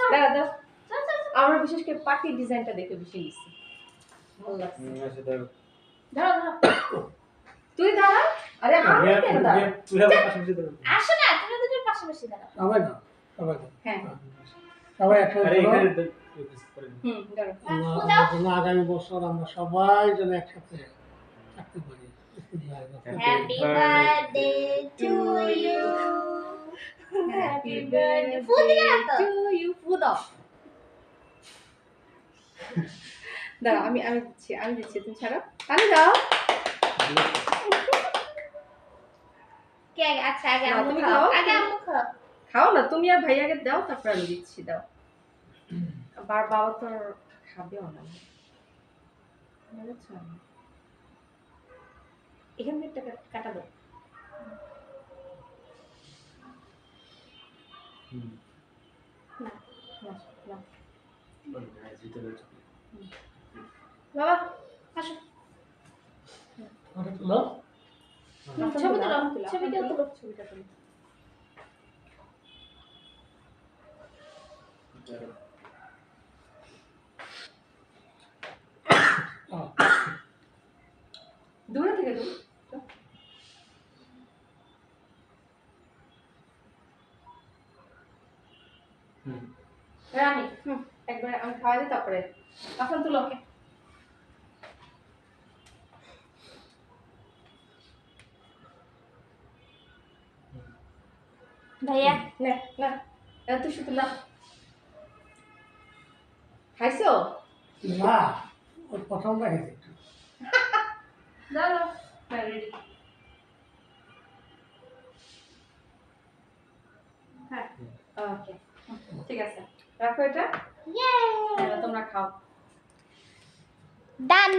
দাঁড়া দাও আমরা বিশেষ করে পাটি ডিজাইনটা দেখে বেশি নিছি ভালো লাগছে আচ্ছা দাও দাঁড়া তুই দাঁড়া আরে আমি কেন দাঁড়া পুরো পাশাপাশি দাও আসো না তুমি দুজন পাশাপাশি দাঁড়াও সবাই না সবাই না হ্যাঁ সবাই একসাথে আরে এখানে দাঁড়া আমরা যেন আগামী বছর আমরা সবাই যেন একসাথে থাকতে পারি happy birthday to you happy birthday ফুল দিয়ে তো টু ইউ ফুদ দাঁড়া আমি দিচ্ছি তুমি ছাড়ো আমি দাও কে আগে আচ্ছা আগে না, আম্মু তুমি খাও খাও। আগে আম্মু খাও খাও না তুমি আর ভাইয়াকে দাও তারপর আমি দিচ্ছি দাও বাবা তো খাবেও না বুঝেছো? এখান থেকে একটা কাটা দাও না না বাবা আসো তুলো ছবি তুলো ছবিটা তুলো ছবিটা তুলো দূরে থেকে দূর রানী একবার আমি খাওয়া দিই তারপরে তখন তুলো ওকে ভাইয়া না না তুই শুধু না খাইছো না ওর প্রথম দেখেছি না না রেডি হ্যাঁ ওকে ঠিক আছে রাখো এটা ইয়ে তোমরা খাও ডান